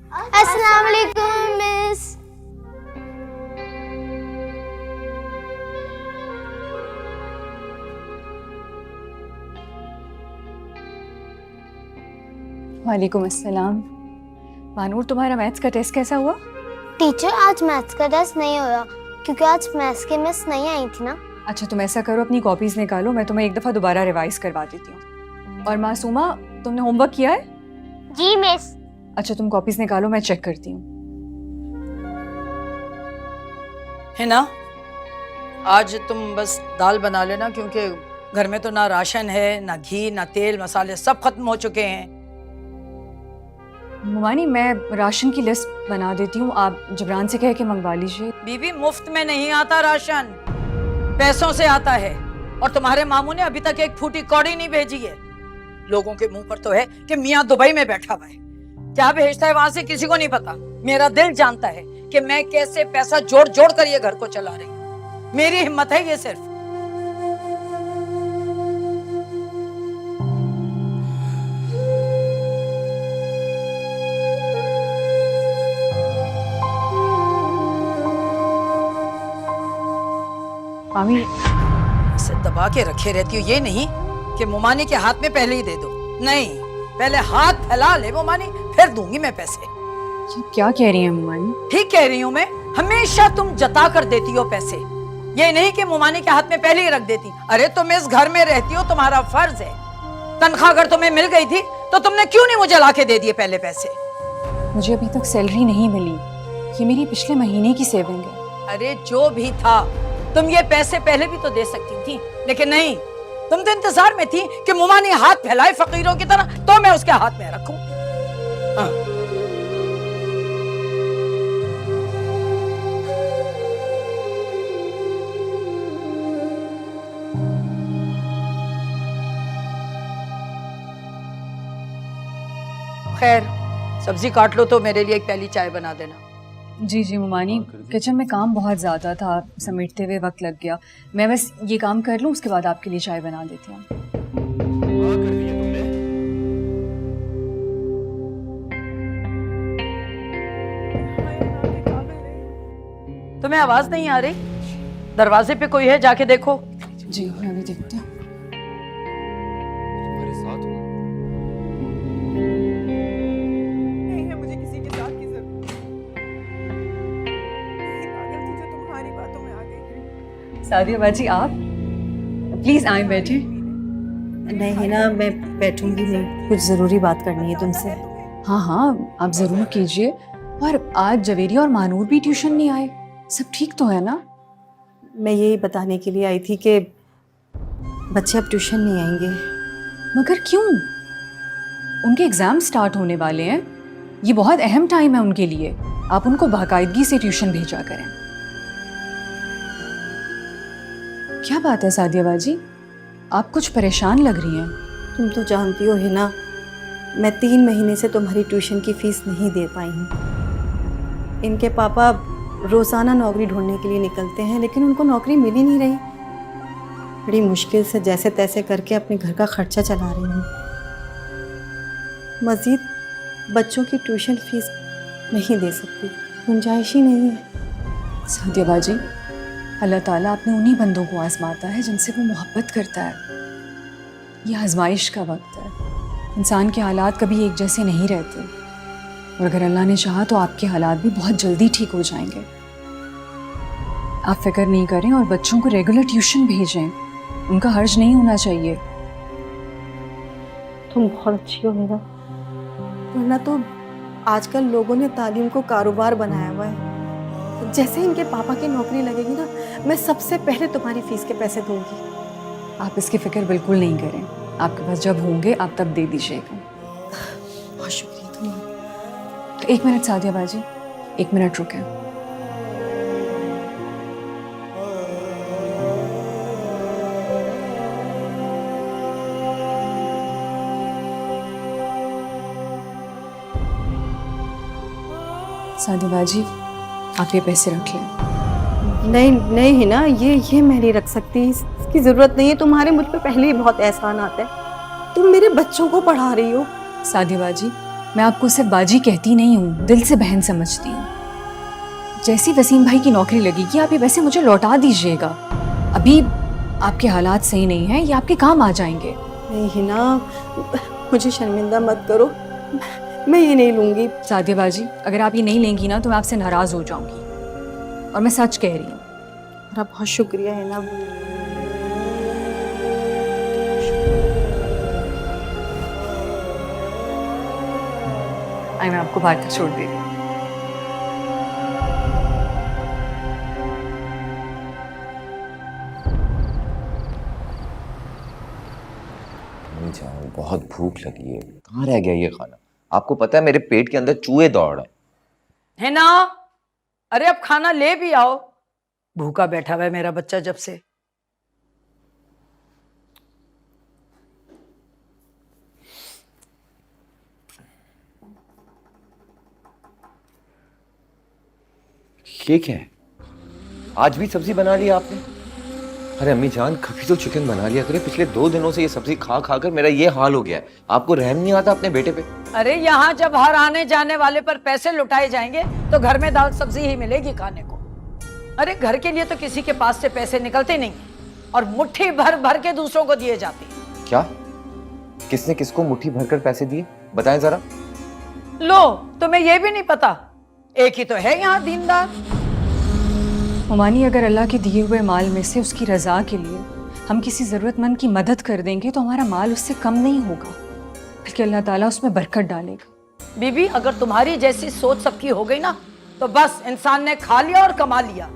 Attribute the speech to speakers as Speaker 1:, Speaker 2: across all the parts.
Speaker 1: अस्सलाम वालेकुम मिस।
Speaker 2: वालेकुम अस्सलाम। मानूर, तुम्हारा मैथ्स का टेस्ट कैसा हुआ?
Speaker 1: टीचर आज मैथ्स का टेस्ट नहीं हुआ क्योंकि आज मैथ्स की मिस नहीं आई थी ना।
Speaker 2: अच्छा, तुम ऐसा करो, अपनी कॉपीज निकालो, मैं तुम्हें एक दफ़ा दोबारा रिवाइज करवा देती हूँ। और मासूमा, तुमने होमवर्क किया है?
Speaker 1: जी मिस।
Speaker 2: अच्छा, तुम कॉपीज निकालो, मैं चेक करती हूँ।
Speaker 3: है ना, आज तुम बस दाल बना लेना क्योंकि घर में तो ना राशन है, ना घी, ना तेल, मसाले सब खत्म हो चुके हैं।
Speaker 2: मुमानी, मैं राशन की लिस्ट बना देती हूँ, आप जबरान से कह के मंगवा लीजिए।
Speaker 3: बीबी, मुफ्त में नहीं आता राशन, पैसों से आता है। और तुम्हारे मामू ने अभी तक एक फूटी कौड़ी नहीं भेजी है। लोगों के मुंह पर तो है कि मियाँ दुबई में बैठा हुआ है, क्या भेजता है वहां से किसी को नहीं पता। मेरा दिल जानता है कि मैं कैसे पैसा जोड़ जोड़ कर ये घर को चला रही हूँ। मेरी हिम्मत है ये सिर्फ।
Speaker 2: मामी,
Speaker 3: इसे दबा के रखे रहती हो, ये नहीं कि मुमानी के हाथ में पहले ही दे दो। नहीं, पहले हाथ फैला ले मुमानी, फिर दूंगी मैं पैसे।
Speaker 2: ये क्या कह रही हैं मुमानी?
Speaker 3: ठीक कह रही हूँ मैं, हमेशा तुम जता कर देती हो पैसे। ये नहीं कि मुमानी के हाथ में पहले ही रख देती। अरे तुम इस घर में रहती हो, तुम्हारा फर्ज है। तनख्वाह अगर तुम्हें मिल गई थी तो तुमने क्यों नहीं मुझे लाके दे दिए पहले पैसे?
Speaker 2: मुझे अभी तक सैलरी नहीं मिली, ये मेरी पिछले महीने की सेविंग है।
Speaker 3: अरे जो भी था, तुम ये पैसे पहले भी तो दे सकती थी, लेकिन नहीं, तुम तो इंतजार में थी कि मुमानी हाथ फैलाए फकीरों की तरह तो मैं उसके हाथ में रखूं। हाँ। खैर, सब्जी काट लो तो मेरे लिए एक प्याली चाय बना देना।
Speaker 2: जी जी मुमानी, किचन में काम बहुत ज़्यादा था, समेटते हुए वक्त लग गया। मैं बस ये काम कर लूँ, उसके बाद आपके लिए चाय बना देती हूँ।
Speaker 3: तुम्हें आवाज नहीं आ रही? दरवाजे पे कोई है, जाके देखो।
Speaker 2: जी, मैं भी देखती हूँ।
Speaker 4: तुम्हारे साथ हूँ।
Speaker 5: नहीं है मुझे किसी के साथ की जरूरत। यही पागल थी जो तुम्हारी बातों में आ गई।
Speaker 2: सादिया बाजी, आप प्लीज आए, बैठे।
Speaker 6: नहीं है ना, मैं बैठूंगी नहीं, कुछ ज़रूरी बात करनी है तुमसे।
Speaker 2: हाँ हाँ, आप ज़रूर कीजिए। और आज जवेरी और मानूर भी ट्यूशन नहीं आए, सब ठीक तो है ना?
Speaker 6: मैं यही बताने के लिए आई थी कि बच्चे अब ट्यूशन नहीं आएंगे।
Speaker 2: मगर क्यों? उनके एग्ज़ाम स्टार्ट होने वाले हैं, ये बहुत अहम टाइम है उनके लिए। आप उनको बाकायदगी से ट्यूशन भेजा करें। क्या बात है सादिया बाजी, आप कुछ परेशान लग रही हैं।
Speaker 6: तुम तो जानती हो है ना, मैं 3 महीने से तुम्हारी ट्यूशन की फ़ीस नहीं दे पाई हूँ। इनके पापा रोज़ाना नौकरी ढूंढने के लिए निकलते हैं, लेकिन उनको नौकरी मिल ही नहीं रही। बड़ी मुश्किल से जैसे तैसे करके अपने घर का खर्चा चला रही हूँ। मज़ीद बच्चों की ट्यूशन फीस नहीं दे सकती, गुंजाइश ही नहीं है।
Speaker 2: सादिया बाजी, अल्लाह ताला अपने उन्हीं बंदों को आजमाता है जिनसे वो मोहब्बत करता है। ये आजमाइश का वक्त है, इंसान के हालात कभी एक जैसे नहीं रहते, और अगर अल्लाह ने चाहा तो आपके हालात भी बहुत जल्दी ठीक हो जाएंगे। आप फिक्र नहीं करें और बच्चों को रेगुलर ट्यूशन भेजें, उनका हर्ज नहीं होना चाहिए।
Speaker 6: तुम बहुत अच्छी हो मेरा, वरना तो आजकल लोगों ने तालीम को कारोबार बनाया हुआ है। जैसे इनके पापा की नौकरी लगेगी ना, मैं सबसे पहले तुम्हारी फीस के पैसे दूंगी।
Speaker 2: आप इसकी फिक्र बिल्कुल नहीं करें, आपके पास जब होंगे आप तब दे दीजिएगा।
Speaker 6: बहुत शुक्रिया तुम्हारा।
Speaker 2: तो 1 मिनट सादिया बाजी, 1 मिनट रुकें। सादिया बाजी, आप ये पैसे रख लें।
Speaker 6: नहीं नहीं है ना, ये मैं नहीं रख सकती, इसकी ज़रूरत नहीं है। तुम्हारे मुझ पे पहले ही बहुत एहसान आता है। तुम मेरे बच्चों को पढ़ा रही हो।
Speaker 2: सादिया बाजी, मैं आपको सिर्फ बाजी कहती नहीं हूँ, दिल से बहन समझती हूँ। जैसी वसीम भाई की नौकरी लगेगी आप ये वैसे मुझे लौटा दीजिएगा। अभी आपके हालात सही नहीं हैं, ये आपके काम आ जाएंगे।
Speaker 6: नहीं हिना, मुझे शर्मिंदा मत करो, मैं ये नहीं लूँगी।
Speaker 2: सादिया बाजी, अगर आप ये नहीं लेंगी ना तो मैं आपसे नाराज़ हो जाऊँगी, और मैं सच कह रही हूँ।
Speaker 6: मेरा बहुत शुक्रिया हिना।
Speaker 2: आई मैं आपको बाहर तक छोड़ दे रही हूँ।
Speaker 4: नहीं जाऊँ, बहुत भूख लगी है। कहाँ रह गया ये खाना? आपको पता है मेरे पेट के अंदर चूहे दौड़ रहे
Speaker 3: है ना? अरे अब खाना ले भी आओ, भूखा बैठा हुआ है मेरा बच्चा जब से।
Speaker 4: ये क्या है? आज भी सब्जी बना ली आपने? अरे अम्मी जान, कभी तो चिकन बना लिया करे। पिछले 2 दिनों से ये सब्जी खा खा कर मेरा ये हाल हो गया है। आपको रहम नहीं आता अपने बेटे पे?
Speaker 3: अरे यहाँ जब हर आने जाने वाले पर पैसे लुटाए जाएंगे तो घर में दाल सब्जी ही मिलेगी खाने को। अरे घर के लिए तो किसी के पास से पैसे निकलते नहीं और मुट्ठी भर भर के दूसरों को दिए जाते हैं।
Speaker 4: क्या? किसने किसको मुट्ठी भरकर पैसे दिए? बताएं जरा।
Speaker 3: लो, तुम्हें ये भी नहीं पता? एक ही तो है यहाँ दीनदार।
Speaker 2: हुमानी, अगर अल्लाह के दिए हुए माल में से उसकी रज़ा के लिए हम किसी ज़रूरतमंद की मदद कर देंगे तो हमारा माल उससे कम नहीं होगा, बल्कि अल्लाह ताला उसमें बरकत डालेगा।
Speaker 3: बीबी, अगर तुम्हारी जैसी सोच सबकी हो गई ना तो बस इंसान ने खा लिया और कमा लिया।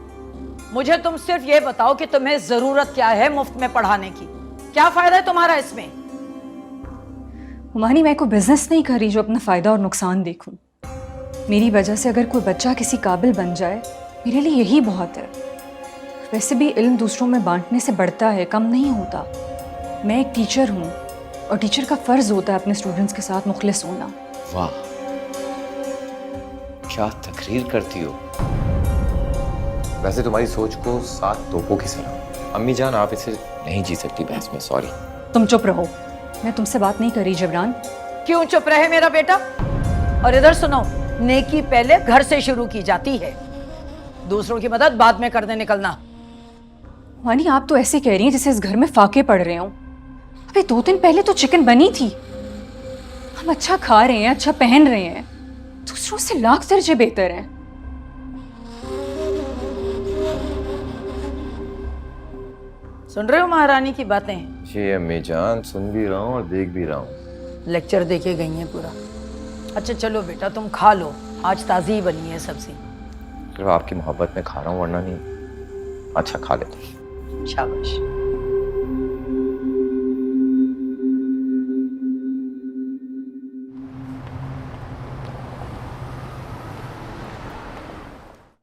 Speaker 3: मुझे तुम सिर्फ ये बताओ कि तुम्हें जरूरत क्या है मुफ्त में पढ़ाने की? क्या फायदा है तुम्हारा इसमें?
Speaker 2: हुमानी, मैं कोई बिजनेस नहीं कर रही जो अपना फ़ायदा और नुकसान देखूं। मेरी वजह से अगर कोई बच्चा किसी काबिल बन जाए मेरे लिए यही बहुत है। वैसे भी इल्म दूसरों में बांटने से बढ़ता है, कम नहीं होता। मैं एक टीचर हूँ और टीचर का फ़र्ज होता है अपने स्टूडेंट्स के साथ मुखलिस होना।
Speaker 4: वाह, क्या तकरीर करती हो। वैसे तुम्हारी सोच को 7 तोपों की सलाम। अम्मी जान, आप इसे नहीं जी सकती बहस में, सॉरी।
Speaker 2: तुम चुप रहो, मैं तुमसे बात नहीं कर रही जबरान।
Speaker 3: क्यों चुप रहे मेरा बेटा? और इधर सुनो, नेकी पहले घर से शुरू की जाती है, दूसरों की मदद बाद में करने निकलना।
Speaker 2: वानी, आप तो ऐसे कह रही हैं जैसे इस घर में फाके पड़ रहे हों। अबे 2 दिन पहले तो चिकन बनी थी। हम अच्छा खा रहे हैं, अच्छा पहन रहे हैं, दूसरों से लाख दर्जे बेहतर हैं।
Speaker 3: सुन रहे हो महारानी की बातें?
Speaker 4: जी अम्मी जान, सुन भी रहा हूँ और देख भी रहा हूँ।
Speaker 3: लेक्चर देके गई हैं पूरा। अच्छा चलो बेटा, तुम खा लो, आज ताज़ी बनी है सब्जी।
Speaker 4: सिर्फ आपकी मोहब्बत में खा रहा हूँ, वरना नहीं। अच्छा, खा लेता हूँ।
Speaker 3: शाबाश।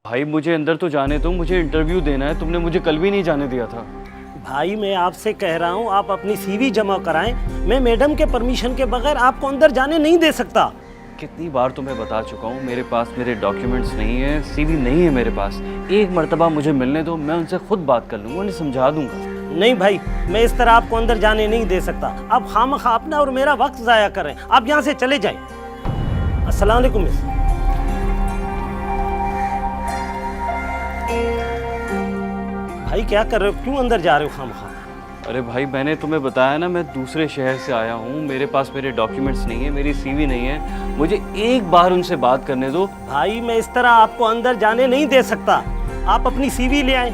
Speaker 7: भाई मुझे अंदर तो जाने दो, मुझे इंटरव्यू देना है। तुमने मुझे कल भी नहीं जाने दिया था।
Speaker 8: भाई मैं आपसे कह रहा हूँ आप अपनी सीवी जमा कराएं। मैं मैडम के परमिशन के बगैर आपको अंदर जाने नहीं दे सकता।
Speaker 7: कितनी बार तुम्हें बता चुका हूँ, मेरे पास मेरे डॉक्यूमेंट्स नहीं है, सीवी नहीं है मेरे पास। एक मर्तबा मुझे मिलने दो, मैं उनसे खुद बात कर लूँगा, उन्हें समझा दूंगा।
Speaker 8: नहीं भाई, मैं इस तरह आपको अंदर जाने नहीं दे सकता। आप खामखा अपना और मेरा वक्त ज़ाया करें। आप यहाँ से चले जाएं। अस्सलाम वालेकुम मिस। भाई क्या कर रहे हो? क्यों अंदर जा रहे हो खामखा?
Speaker 7: अरे भाई, मैंने तुम्हें बताया ना, मैं दूसरे शहर से आया हूँ, मेरे पास मेरे डॉक्यूमेंट्स नहीं है, मेरी सीवी नहीं है। मुझे एक बार उनसे बात करने दो।
Speaker 8: भाई मैं इस तरह आपको अंदर जाने नहीं दे सकता। आप अपनी सीवी ले आए।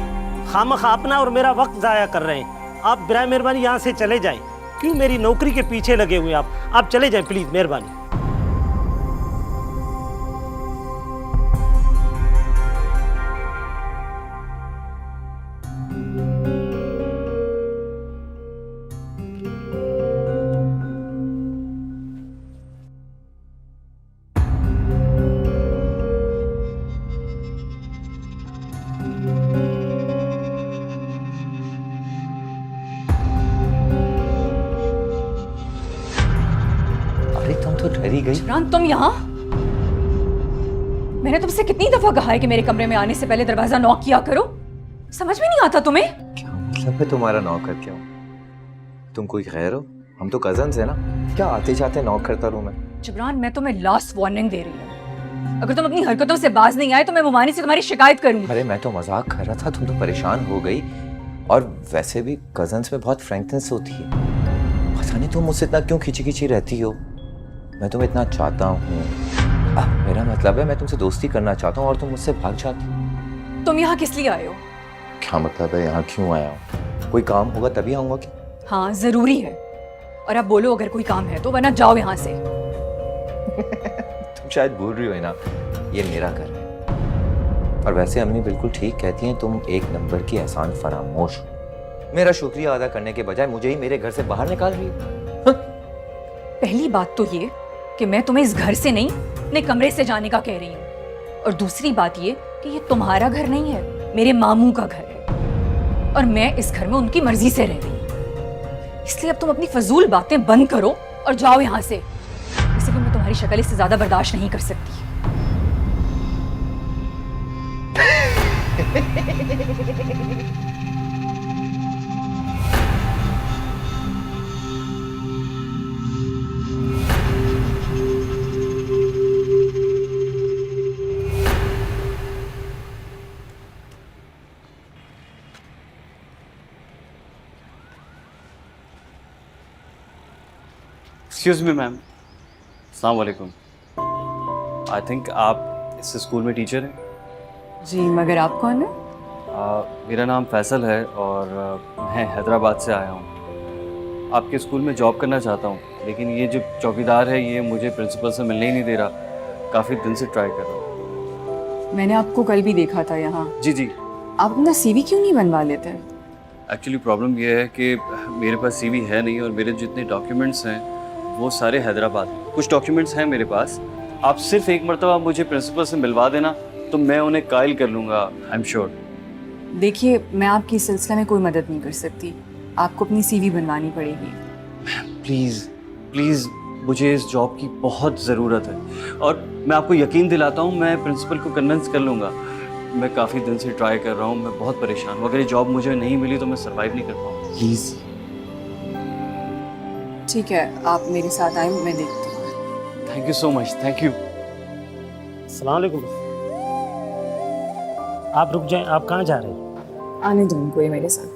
Speaker 8: खामखा अपना और मेरा वक्त ज़ाया कर रहे हैं। आप बिराए मेहरबानी यहाँ से चले जाएं। क्यों मेरी नौकरी के पीछे लगे हुए आप चले जाएं प्लीज़, मेहरबानी।
Speaker 4: तो ठहरी गई।
Speaker 2: जबरान, तुम यहाँ? मैंने तुमसे कितनी दफा कहा है कि मेरे कमरे में आने से पहले दरवाजा नॉक किया करो। समझ में नहीं आता तुम्हें?
Speaker 4: क्या मतलब है तुम्हारा नॉक करके आऊं? तुम कोई खैर हो? हम तो कजन्स है ना, क्या आते जाते नॉक करता रहूं मैं?
Speaker 2: जबरान, मैं तुम्हें लास्ट वार्निंग दे रही हूँ। अगर तुम अपनी हरकतों से बाज नहीं आए तो मैं मुमानी से तुम्हारी शिकायत करूंगी।
Speaker 4: अरे मैं तो मजाक कर रहा था, तुम तो परेशान हो गई। और वैसे भी कजन्स में बहुत फ्रैंकनेस होती है। पता नहीं तुम मुझसे इतना क्यों खिंची खिंची रहती हो। मैं तुम्हें इतना चाहता हूँ। मेरा मतलब है मैं तुमसे दोस्ती करना चाहता हूँ और तुम मुझसे भाग जाती हो।
Speaker 2: तुम यहाँ किस लिए आए हो?
Speaker 4: क्या मतलब है यहाँ क्यों आया हूँ? कोई काम होगा तभी आऊंगा क्या?
Speaker 2: हाँ, जरूरी है। और अब बोलो अगर कोई काम है तो, वरना जाओ यहाँ से।
Speaker 4: तुम शायद भूल रही हो ना, ये मेरा घर है। और वैसे अम्मी बिल्कुल ठीक कहती हैं, तुम एक नंबर की एहसान फरामोश हो। मेरा शुक्रिया अदा करने के बजाय मुझे ही मेरे घर से बाहर निकाल रही हो।
Speaker 2: पहली बात तो ये कि मैं तुम्हें इस घर से नहीं, अपने कमरे से जाने का कह रही हूँ। और दूसरी बात ये कि ये तुम्हारा घर नहीं है, मेरे मामू का घर है। और मैं इस घर में उनकी मर्जी से रह रही हूँ। इसलिए अब तुम अपनी फजूल बातें बंद करो और जाओ यहाँ से। वैसे भी मैं तुम्हारी शक्ल इससे ज्यादा बर्दाश्त नहीं कर सकती।
Speaker 7: एक्सक्यूज़ मी मैम, अस्सलाम वालेकुम। आई थिंक आप इस स्कूल में टीचर हैं?
Speaker 2: जी, मगर आप कौन है?
Speaker 7: मेरा नाम फैसल है और मैं हैदराबाद से आया हूँ। आपके स्कूल में जॉब करना चाहता हूँ, लेकिन ये जो चौकीदार है ये मुझे प्रिंसिपल से मिलने ही नहीं दे रहा। काफ़ी दिन से ट्राई कर रहा हूँ।
Speaker 2: मैंने आपको कल भी देखा था यहाँ।
Speaker 7: जी जी।
Speaker 2: आप अपना सीवी क्यों नहीं बनवा लेते?
Speaker 7: एक्चुअली प्रॉब्लम ये है कि मेरे पास सीवी है नहीं और मेरे जितने डॉक्यूमेंट्स हैं वो सारे हैदराबाद। कुछ डॉक्यूमेंट्स हैं मेरे पास, आप सिर्फ एक मरतबा मुझे प्रिंसिपल से मिलवा देना तो मैं उन्हें कायल कर लूँगा, आई एम श्योर।
Speaker 2: देखिए, मैं आपकी इस सिलसिले में कोई मदद नहीं कर सकती। आपको अपनी सीवी बनवानी पड़ेगी।
Speaker 7: प्लीज़ प्लीज़, मुझे इस जॉब की बहुत ज़रूरत है और मैं आपको यकीन दिलाता हूँ मैं प्रिंसिपल को कन्विंस कर लूँगा। मैं काफ़ी दिन से ट्राई कर रहा हूँ, मैं बहुत परेशान हूँ। अगर ये जॉब मुझे नहीं मिली तो मैं सर्वाइव नहीं कर पाऊँगा। प्लीज़।
Speaker 2: ठीक है, आप मेरे साथ आए, मैं देखती हूँ।
Speaker 7: Thank you so much, thank you.
Speaker 8: अस्सलाम वालेकुम। आप रुक जाएं, आप कहाँ जा रहे हैं?
Speaker 2: आने दो उनको ये मेरे साथ।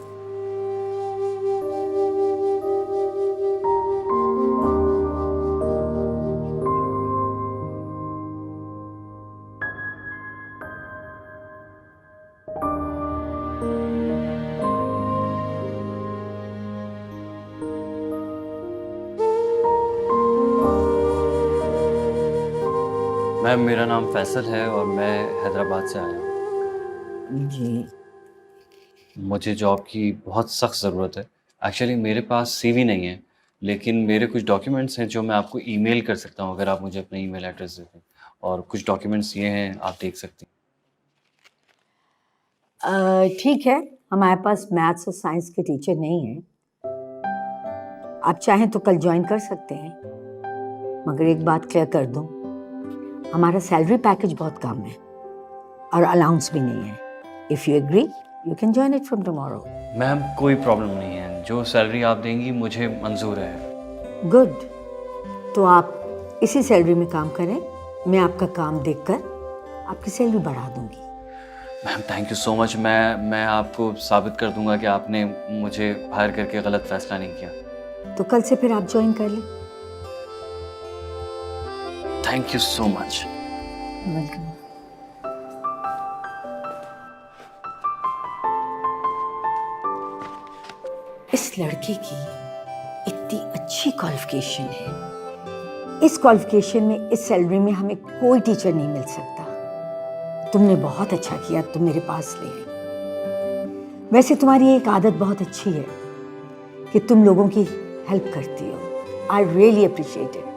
Speaker 7: मैम, मेरा नाम फैसल है और मैं हैदराबाद से आया हूँ।
Speaker 3: जी,
Speaker 7: मुझे जॉब की बहुत सख्त ज़रूरत है। एक्चुअली मेरे पास सीवी नहीं है, लेकिन मेरे कुछ डॉक्यूमेंट्स हैं जो मैं आपको ईमेल कर सकता हूँ अगर आप मुझे अपना ईमेल एड्रेस दे दें। और कुछ डॉक्यूमेंट्स ये हैं, आप देख सकती हैं।
Speaker 9: ठीक है, हमारे पास मैथ्स और साइंस के टीचर नहीं हैं। आप चाहें तो कल ज्वाइन कर सकते हैं, मगर एक बात क्लियर कर दूं, हमारा सैलरी पैकेज बहुत कम है और अलाउंस भी नहीं है। If you agree you can join it from tomorrow.
Speaker 7: Ma'am, कोई प्रॉब्लम नहीं है, जो सैलरी आप देंगी मुझे मंजूर है।
Speaker 9: गुड, तो आप इसी सैलरी में काम करें। मैं आपका काम देखकर आपकी सैलरी बढ़ा दूंगी।
Speaker 7: Ma'am, thank you so much. मैं आपको साबित कर दूंगा कि आपने मुझे हायर करके गलत फैसला नहीं किया।
Speaker 9: तो कल से फिर आप ज्वाइन कर लें।
Speaker 7: Thank you so much.
Speaker 9: Welcome. इस लड़के की इतनी अच्छी क्वालिफिकेशन है, इस क्वालिफिकेशन में इस सैलरी में हमें कोई टीचर नहीं मिल सकता। तुमने बहुत अच्छा किया तुम मेरे पास ले आई। वैसे तुम्हारी एक आदत बहुत अच्छी है कि तुम लोगों की हेल्प करती हो। I really appreciate it.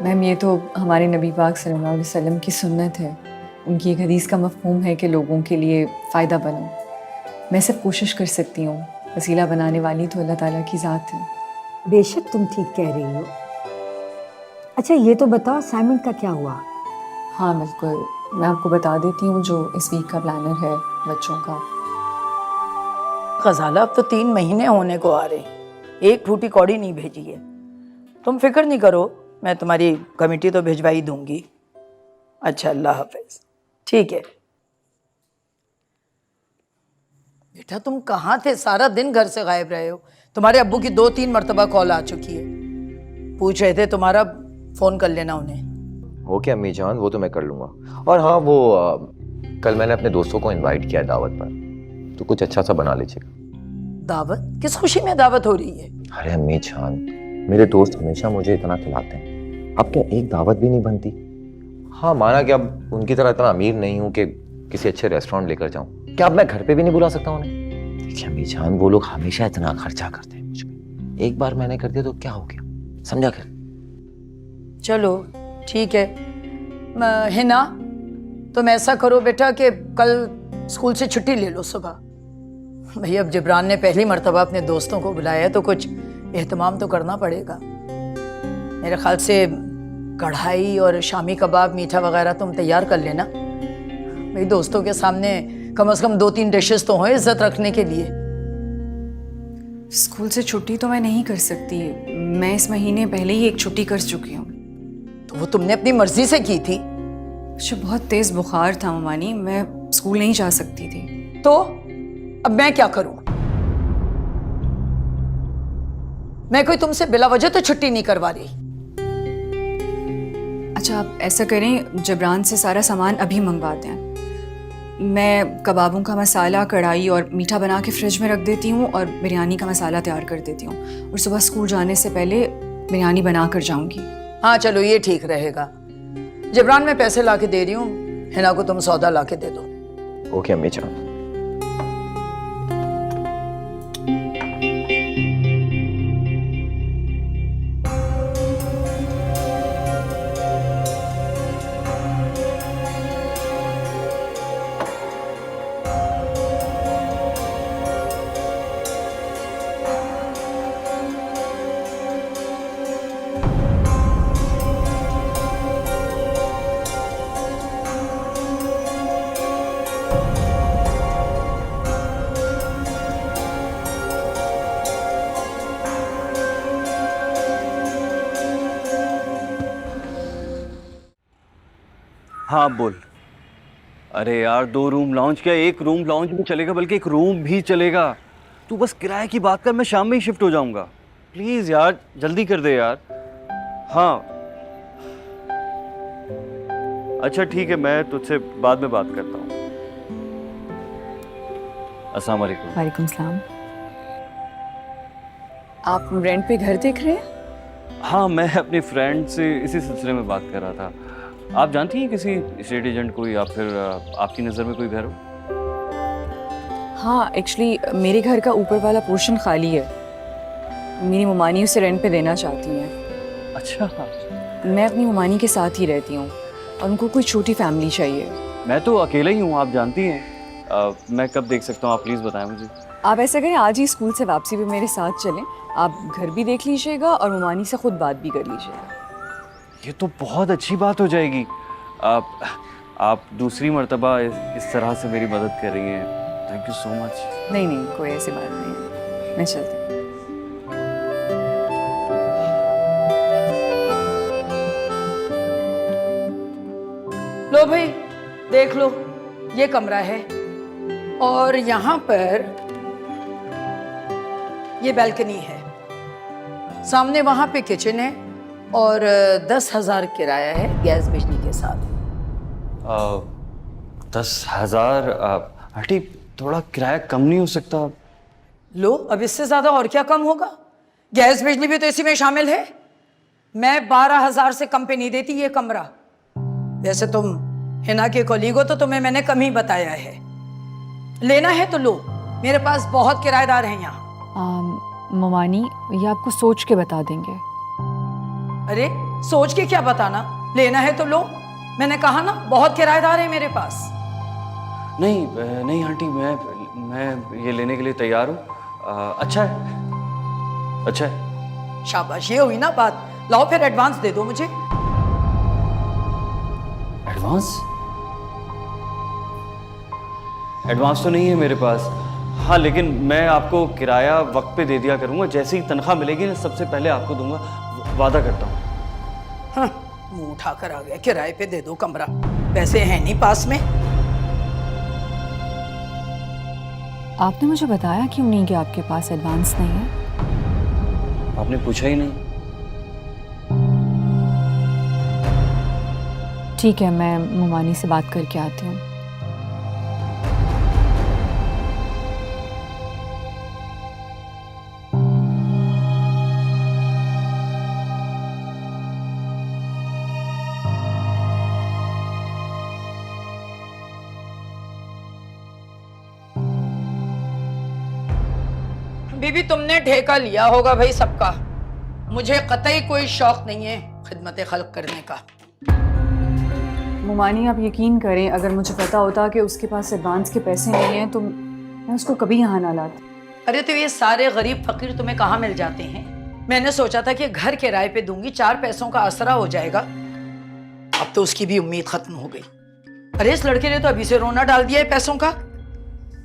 Speaker 2: Ma'am, ये तो हमारे नबी पाक सल्लल्लाहु अलैहि वसल्लम की सुन्नत है। उनकी एक हदीस का मफ़हूम है कि लोगों के लिए फ़ायदा बनो। मैं सिर्फ कोशिश कर सकती हूँ, वसीला बनाने वाली तो अल्लाह ताला की ज़ात है।
Speaker 9: बेशक तुम ठीक कह रही हो। अच्छा ये तो बताओ असाइनमेंट का क्या हुआ?
Speaker 2: हाँ बिल्कुल, मैं आपको बता देती हूँ जो इस वीक का प्लानर है बच्चों का।
Speaker 3: गजाला अब तो 3 महीने होने को आ रहे, एक फूटी कौड़ी नहीं भेजी है। तुम फिक्र नहीं करो, मैं तुम्हारी कमेटी तो भिजवा ही दूंगी। अच्छा, अल्लाह हाफिज। ठीक है बेटा, तुम कहाँ थे? सारा दिन घर से गायब रहे हो। तुम्हारे अब्बू की 2-3 मरतबा कॉल आ चुकी है, पूछ रहे थे तुम्हारा, फोन कर लेना उन्हें।
Speaker 4: ओके अम्मी जान, वो तो मैं कर लूंगा। और हाँ, वो कल मैंने अपने दोस्तों को इनवाइट किया है दावत पर, तो कुछ अच्छा सा बना लीजिएगा।
Speaker 3: दावत? किस खुशी में दावत हो रही है?
Speaker 4: अरे अम्मी जान, मेरे दोस्त हमेशा मुझे इतना खिलाते हैं, अब क्या एक दावत भी नहीं बनती? हाँ, माना कि अब उनकी तरह इतना अमीर नहीं हूँ कि किसी अच्छे रेस्टोरेंट लेकर जाऊँ, क्या अब मैं घर पे भी नहीं बुला सकता उन्हें? देखिए अम्मी जान, वो लोग हमेशा इतना खर्चा करते हैं मुझ पे, एक बार मैंने कर दिया तो क्या हो गया, समझा कर?
Speaker 3: चलो ठीक है। हिना, तुम ऐसा करो बेटा कि कल स्कूल से छुट्टी ले लो सुबह। भाई अब जिब्रान ने पहली मर्तबा अपने दोस्तों को बुलाया है तो कुछ एहतमाम तो करना पड़ेगा। मेरे ख्याल से कढ़ाई और शामी कबाब, मीठा वगैरह तुम तैयार कर लेना। भाई दोस्तों के सामने कम से कम 2-3 डिशेस तो हो इज्जत रखने के लिए।
Speaker 2: स्कूल से छुट्टी तो मैं नहीं कर सकती, मैं इस महीने पहले ही एक छुट्टी कर चुकी हूँ।
Speaker 3: तो वो तुमने अपनी मर्जी से की थी?
Speaker 2: मुझे बहुत तेज बुखार था ममानी, मैं स्कूल नहीं जा सकती थी।
Speaker 3: तो अब मैं क्या करूं? मैं कोई तुमसे बिला वजह तो छुट्टी नहीं करवा रही।
Speaker 2: अच्छा आप ऐसा करें, जबरान से सारा सामान अभी मंगवाते हैं। मैं कबाबों का मसाला, कढ़ाई और मीठा बना के फ्रिज में रख देती हूँ और बिरयानी का मसाला तैयार कर देती हूँ, और सुबह स्कूल जाने से पहले बिरयानी बना कर जाऊँगी।
Speaker 3: हाँ चलो, ये ठीक रहेगा। जबरान मैं पैसे ला के दे रही हूँ, हिना को तुम सौदा ला के दे दो।
Speaker 4: ओके अम्मी जान।
Speaker 7: हाँ बोल। अरे यार, 2 रूम लॉन्च क्या, 1 रूम लॉन्च भी चलेगा, बल्कि 1 रूम भी चलेगा। तू बस किराए की बात कर, मैं शाम में ही शिफ्ट हो जाऊंगा। प्लीज यार जल्दी कर दे यार। हाँ अच्छा ठीक है, मैं तुझसे बाद में बात करता हूँ। अस्सलाम वालेकुम।
Speaker 2: वालेकुम सलाम। आप रेंट पे घर देख रहे हैं?
Speaker 7: हाँ, मैं अपने फ्रेंड से इसी सिलसिले में बात कर रहा था। आप जानती हैं किसी एस्टेट एजेंट को, या फिर आपकी नज़र में कोई घर हो?
Speaker 2: हाँ एक्चुअली मेरे घर का ऊपर वाला पोर्शन खाली है, मेरी ममानी उसे रेंट पे देना चाहती हैं।
Speaker 7: अच्छा।
Speaker 2: मैं अपनी ममानी के साथ ही रहती हूँ और उनको कोई छोटी फैमिली चाहिए।
Speaker 7: मैं तो अकेला ही हूँ, आप जानती हैं। मैं कब देख सकता हूँ, आप प्लीज़ बताएं मुझे।
Speaker 2: आप ऐसा करें, आज ही स्कूल से वापसी पे मेरे साथ चलें, आप घर भी देख लीजिएगा और ममानी से खुद बात भी कर लीजिएगा।
Speaker 7: ये तो बहुत अच्छी बात हो जाएगी। आप दूसरी मर्तबा इस तरह से मेरी मदद कर रही हैं, थैंक यू सो मच।
Speaker 2: नहीं नहीं, कोई ऐसी बात नहीं है, मैं चलती हूँ।
Speaker 3: लो भाई देख लो, ये कमरा है और यहाँ पर ये बैल्कनी है, सामने वहाँ पे किचन है और 10,000 किराया है गैस बिजली के साथ।
Speaker 7: 10,000? आंटी थोड़ा किराया कम नहीं हो सकता?
Speaker 3: लो अब इससे ज्यादा और क्या कम होगा, गैस बिजली भी तो इसी में शामिल है। मैं 12,000 से कम पे नहीं देती ये कमरा। वैसे तुम हिना के कोलीग हो तो तुम्हें मैंने कम ही बताया है, लेना है तो लो, मेरे पास बहुत किराएदार हैं यहाँ।
Speaker 2: ममानी ये आपको सोच के बता देंगे।
Speaker 3: अरे सोच के क्या बताना, लेना है तो लो, मैंने कहा ना बहुत किराएदार है मेरे पास।
Speaker 7: नहीं नहीं आंटी, मैं ये लेने के लिए तैयार हूँ। अच्छा है, अच्छा है।
Speaker 3: शाबाश, ये हुई ना बात। लाओ फिर एडवांस दे दो मुझे।
Speaker 7: एडवांस? एडवांस तो नहीं है मेरे पास। हाँ, लेकिन मैं आपको किराया वक्त पे दे दिया करूँगा। जैसे ही तनख्वाह मिलेगी ना, सबसे पहले आपको दूंगा, वादा करता हूँ।
Speaker 3: हाँ, मुंह उठाकर आ गया, किराए पे दे दो कमरा, पैसे हैं नहीं पास में।
Speaker 2: आपने मुझे बताया क्यों नहीं कि आपके पास एडवांस नहीं है?
Speaker 7: आपने पूछा ही नहीं।
Speaker 2: ठीक है, मैं मुमानी से बात करके आती हूँ।
Speaker 3: बीबी तुमने ठेका लिया होगा भाई सबका, मुझे कतई कोई शौक नहीं है खिदमत खल्क करने का।
Speaker 2: मुमानी, आप यकीन करें, अगर मुझे पता होता कि उसके पास एडवांस के पैसे नहीं हैं तो मैं उसको कभी यहाँ ना लाती।
Speaker 3: अरे तो ये सारे गरीब फकीर तुम्हें कहाँ मिल जाते हैं? मैंने सोचा था कि घर किराए पे दूंगी, 4 पैसों का आसरा हो जाएगा, अब तो उसकी भी उम्मीद खत्म हो गई। अरे इस लड़के ने तो अभी से रोना डाल दिया है पैसों का।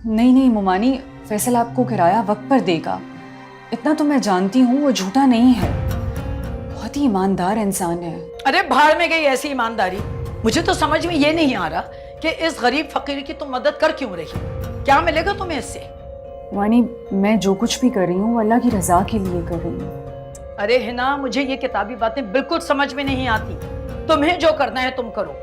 Speaker 2: नहीं नहीं मुमानी, फैसल आपको किराया वक्त पर देगा, इतना तो मैं जानती हूँ, वो झूठा नहीं है, बहुत ही ईमानदार इंसान है।
Speaker 3: अरे भाड़ में गई ऐसी ईमानदारी, मुझे तो समझ में ये नहीं आ रहा कि इस गरीब फकीर की तुम मदद कर क्यों रही, क्या मिलेगा तुम्हें इससे?
Speaker 2: मुमानी, मैं जो कुछ भी कर रही हूँ वो अल्लाह की रजा के लिए कर रही हूँ।
Speaker 3: अरे हिना, मुझे ये किताबी बातें बिल्कुल समझ में नहीं आती, तुम्हें जो करना है तुम करो।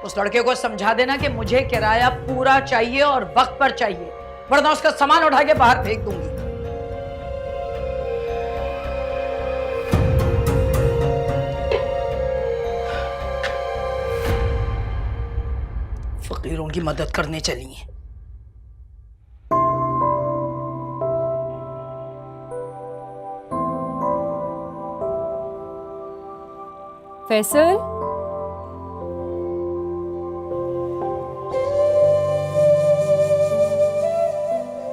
Speaker 3: उस लड़के को समझा देना कि मुझे किराया पूरा चाहिए और वक्त पर चाहिए, वरना उसका सामान उठा के बाहर फेंक दूंगी। फकीरों की मदद करने चली हैं।
Speaker 2: फैसल,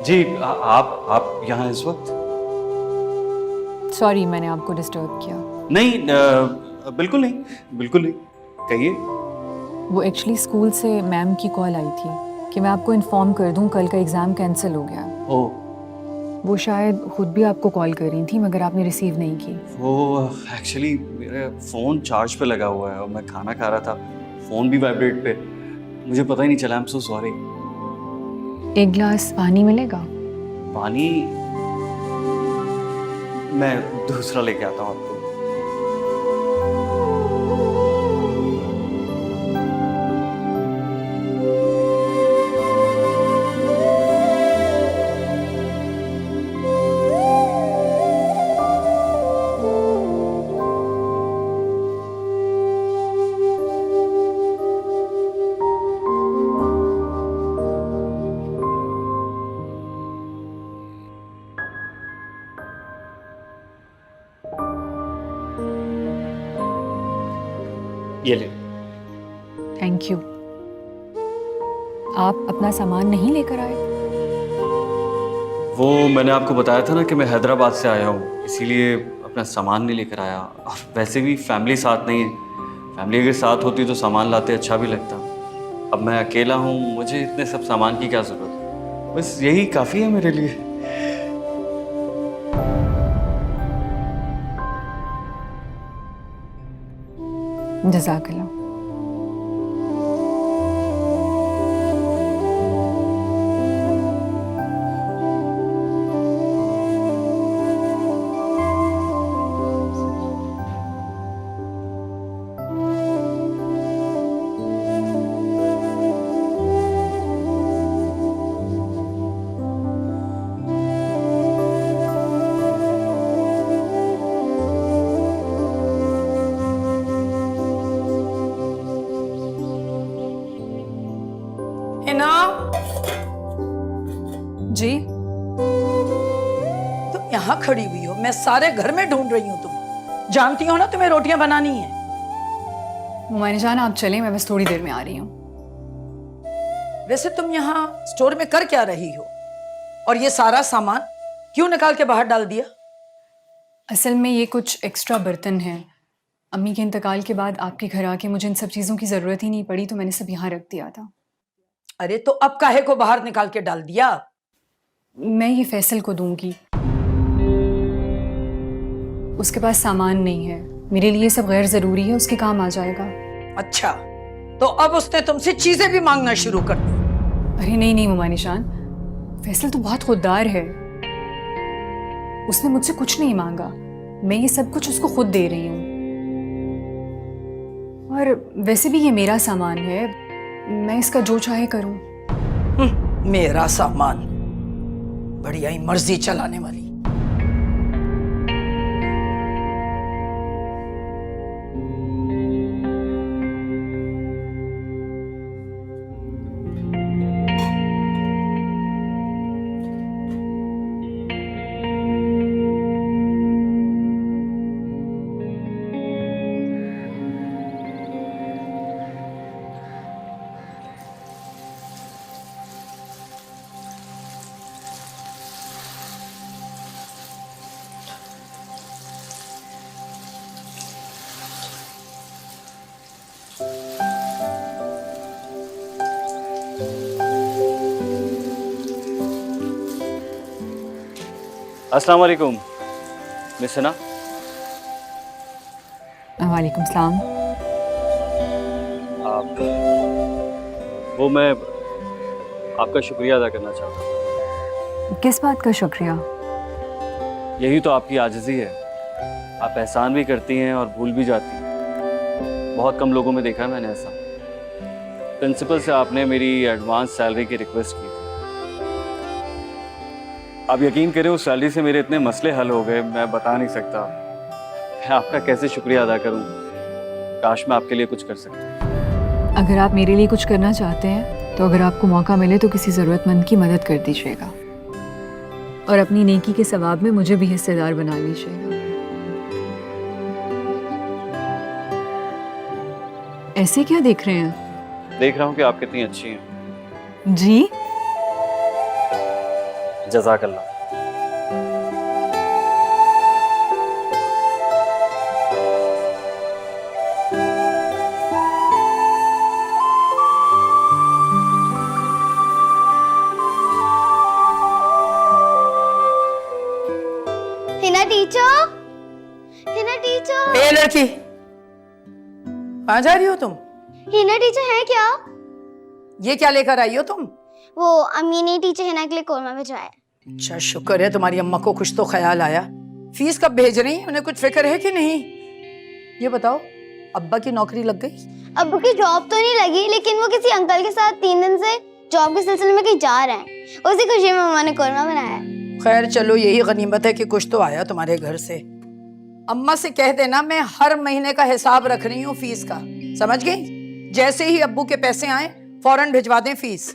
Speaker 7: जी, आप यहाँ इस वक्त?
Speaker 2: सॉरी मैंने आपको डिस्टर्ब किया।
Speaker 7: नहीं, बिल्कुल नहीं, बिल्कुल नहीं, कहिए।
Speaker 2: वो एक्चुअली स्कूल से मैम की कॉल आई थी कि मैं आपको इन्फॉर्म कर दूं कल का एग्ज़ाम कैंसिल हो गया।
Speaker 7: ओह,
Speaker 2: वो शायद खुद भी आपको कॉल कर रही थी मगर आपने रिसीव नहीं की।
Speaker 7: वो एक्चुअली मेरा फ़ोन चार्ज पे लगा हुआ है और मैं खाना खा रहा था, फ़ोन भी वाइब्रेट पे, मुझे पता ही नहीं चला। I am so sorry.
Speaker 2: एक गिलास पानी मिलेगा?
Speaker 7: पानी मैं दूसरा लेके आता हूँ आपको। ये ले।
Speaker 2: Thank you. आप अपना सामान नहीं लेकर आए?
Speaker 7: वो मैंने आपको बताया था ना कि मैं हैदराबाद से आया हूँ, इसीलिए अपना सामान नहीं लेकर आया। और वैसे भी फैमिली साथ नहीं है, फैमिली अगर साथ होती तो सामान लाते अच्छा भी लगता। अब मैं अकेला हूँ, मुझे इतने सब सामान की क्या ज़रूरत है, बस यही काफ़ी है मेरे लिए।
Speaker 2: जज़ाकल्लाह।
Speaker 3: हिना,
Speaker 2: जी?
Speaker 3: तुम यहाँ खड़ी हुई हो, मैं सारे घर में ढूंढ रही हूँ, तुम जानती हो ना तुम्हें रोटियां बनानी है।
Speaker 2: मुमानी जान आप चलें, मैं बस थोड़ी देर में आ रही हूँ।
Speaker 3: वैसे तुम यहाँ स्टोर में कर क्या रही हो, और ये सारा सामान क्यों निकाल के बाहर डाल दिया?
Speaker 2: असल में ये कुछ एक्स्ट्रा बर्तन हैं, अम्मी के इंतकाल के बाद आपके घर आके मुझे इन सब चीज़ों की ज़रूरत ही नहीं पड़ी तो मैंने सब यहाँ रख दिया था।
Speaker 3: अरे तो अब काहे को बाहर निकाल के डाल दिया?
Speaker 2: मैं ये फैसल को दूंगी। उसके पास सामान नहीं है, मेरे लिए सब गैर जरूरी है, उसके काम आ जाएगा।
Speaker 3: अच्छा, तो अब उसने तुमसे चीजें भी मांगना शुरू कर दी।
Speaker 2: अरे नहीं नहीं ममा निशान, फैसल तो बहुत खुददार है। उसने मुझसे कुछ नहीं मांगा, मैं ये सब कुछ उसको खुद दे रही हूँ। और वैसे भी ये मेरा सामान है, मैं इसका जो चाहे करूँ।
Speaker 3: मेरा सामान, बढ़िया ही मर्जी चलाने वाली।
Speaker 7: अस्सलाम वालेकुम मिस सना।
Speaker 2: वालेकुम सलाम।
Speaker 7: आप वो मैं आपका शुक्रिया अदा करना चाहता हूँ।
Speaker 2: किस बात का शुक्रिया?
Speaker 7: यही तो आपकी आजिज़ी है, आप एहसान भी करती हैं और भूल भी जाती हैं। बहुत कम लोगों में देखा है मैंने ऐसा। प्रिंसिपल से आपने मेरी एडवांस सैलरी की रिक्वेस्ट की थी। आप यकीन करें उस सैलरी से मेरे इतने मसले हल हो गए, मैं बता नहीं सकता। मैं आपका कैसे शुक्रिया अदा करूं? काश मैं आपके लिए कुछ कर सकता।
Speaker 2: अगर आप मेरे लिए कुछ करना चाहते हैं तो अगर आपको मौका मिले तो किसी ज़रूरतमंद की मदद कर दीजिएगा और अपनी नेकी के सवाब में मुझे भी हिस्सेदार बना लीजिएगा। ऐसे क्या देख रहे हैं?
Speaker 7: देख रहा हूं कि आप कितनी अच्छी हैं।
Speaker 2: जी
Speaker 7: जज़ाकल्लाह।
Speaker 1: हिना टीचर, हिना टीचर,
Speaker 3: ए लड़की, कहाँ जा रही हो तुम?
Speaker 1: हिना टीचर है क्या?
Speaker 3: ये क्या लेकर आई हो तुम?
Speaker 1: वो अम्मी ने टीचर हिना के लिए कोरमा भिजवाया है।
Speaker 3: अच्छा, शुक्र है तुम्हारी अम्मा को कुछ तो ख्याल आया। फीस कब भेज रही? उन्हें कुछ फिक्र है कि नहीं? ये बताओ, अब्बा की नौकरी लग गई?
Speaker 1: अब्बू की जॉब तो नहीं लगी, लेकिन वो किसी अंकल के साथ 3 दिन से जॉब के सिलसिले में कहीं जा रहे हैं। उसी खुशी में मम्मा ने कोरमा बनाया है।
Speaker 3: खैर चलो, यही गनीमत है कि कुछ तो आया तुम्हारे घर से। अम्मा से कह देना मैं हर महीने का हिसाब रख रही हूँ फीस का, समझ गई? जैसे ही अब्बू के पैसे आए फौरन भिजवा दें फीस।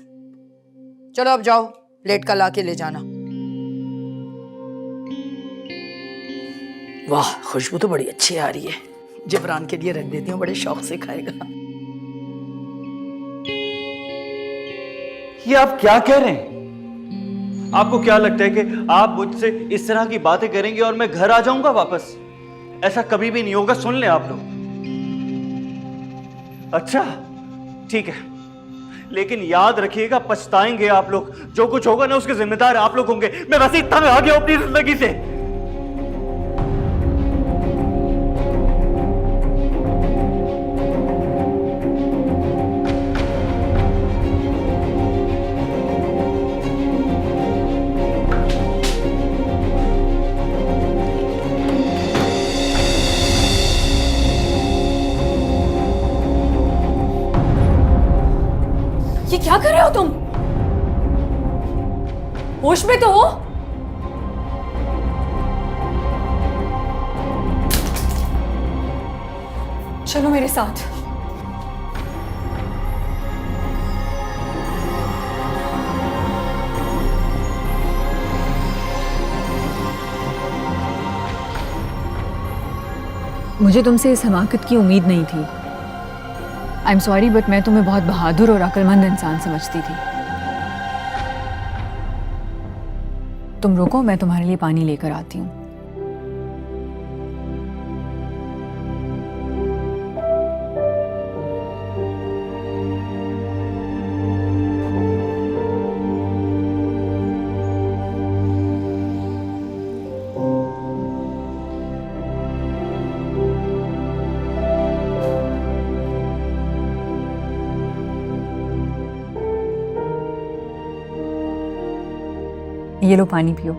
Speaker 3: चलो अब जाओ, प्लेट का ला के ले जाना। वाह, खुशबू तो बड़ी अच्छी आ रही है। जिब्रान के लिए रख देती हूँ, बड़े शौक से खाएगा।
Speaker 7: ये आप क्या कह रहे हैं? आपको क्या लगता है कि आप मुझसे इस तरह की बातें करेंगे और मैं घर आ जाऊंगा वापस? ऐसा कभी भी नहीं होगा, सुन लें आप लोग। अच्छा ठीक है, लेकिन याद रखिएगा पछताएंगे आप लोग। जो कुछ होगा ना उसके जिम्मेदार आप लोग होंगे। मैं वैसे ही तंग आ गया अपनी जिंदगी से।
Speaker 2: ये क्या कर रहे हो तुम? होश में तो हो? चलो मेरे साथ। मुझे तुमसे इस हमाकत की उम्मीद नहीं थी। आई एम सॉरी, बट मैं तुम्हें बहुत बहादुर और अक्लमंद इंसान समझती थी। तुम रुको, मैं तुम्हारे लिए पानी लेकर आती हूँ। ये लो पानी पियो।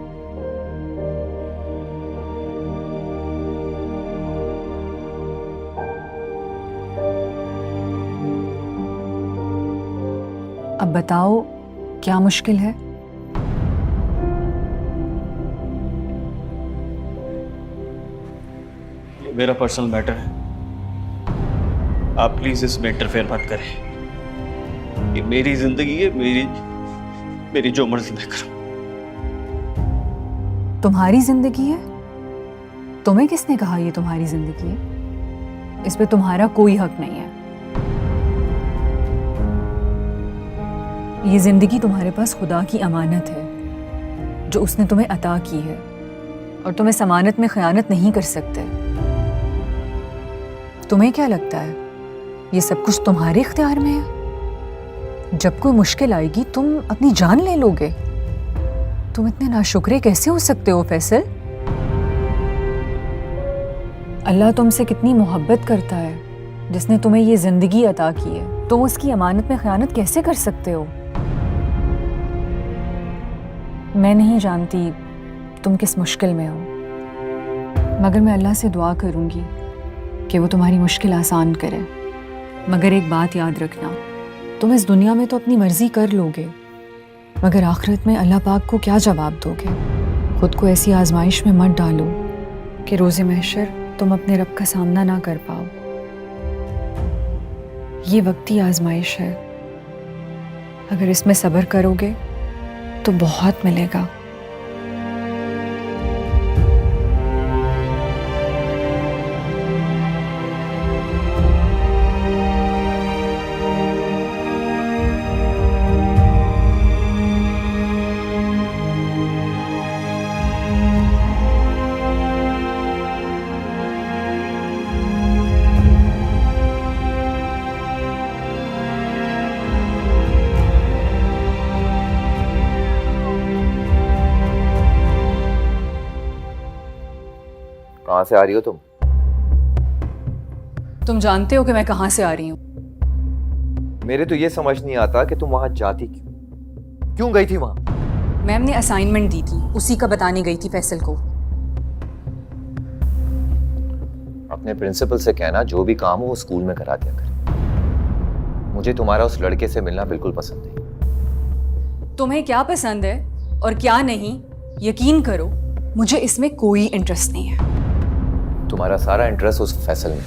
Speaker 2: अब बताओ क्या मुश्किल है?
Speaker 7: ये मेरा पर्सनल मैटर है, आप प्लीज इसमें इंटरफेयर मत करें। ये मेरी जिंदगी है, मेरी जो मर्जी मैं करूं।
Speaker 2: तुम्हारी जिंदगी है? तुम्हें किसने कहा ये तुम्हारी जिंदगी है? इस पे तुम्हारा कोई हक नहीं है। ये जिंदगी तुम्हारे पास खुदा की अमानत है जो उसने तुम्हें अता की है, और तुम इस अमानत में खयानत नहीं कर सकते। तुम्हें क्या लगता है ये सब कुछ तुम्हारे इख्तियार में है? जब कोई मुश्किल आएगी तुम अपनी जान ले लोगे। तुम इतने नाशुक्रे कैसे हो सकते हो फैसल? अल्लाह तुमसे कितनी मोहब्बत करता है जिसने तुम्हें ये जिंदगी अता की है, तुम उसकी अमानत में खयानत कैसे कर सकते हो? मैं नहीं जानती तुम किस मुश्किल में हो, मगर मैं अल्लाह से दुआ करूंगी कि वो तुम्हारी मुश्किल आसान करे। मगर एक बात याद रखना, तुम इस दुनिया में तो अपनी मर्जी कर लोगे, मगर आखिरत में अल्लाह पाक को क्या जवाब दोगे? खुद को ऐसी आजमाइश में मत डालो कि रोज़े महशर तुम अपने रब का सामना ना कर पाओ। ये वक्ती आजमाइश है, अगर इसमें सब्र करोगे तो बहुत मिलेगा।
Speaker 4: कहाँ से आ रही हो तुम?
Speaker 2: तुम जानते हो कि मैं कहाँ से आ रही हूँ?
Speaker 4: मेरे तो ये समझ नहीं आता कि तुम वहां जाती क्यों गई थी वहां?
Speaker 2: मैम ने असाइनमेंट दी थी, उसी का बताने गई थी फैसल को।
Speaker 4: अपने प्रिंसिपल से कहना जो भी काम हो वो स्कूल में करा दिया कर। मुझे तुम्हारा उस लड़के से मिलना बिल्कुल पसंद नहीं।
Speaker 2: तुम्हें क्या पसंद है और क्या नहीं, यकीन करो मुझे इसमें कोई इंटरेस्ट नहीं है।
Speaker 4: तुम्हारा सारा इंटरेस्ट उस फैसल में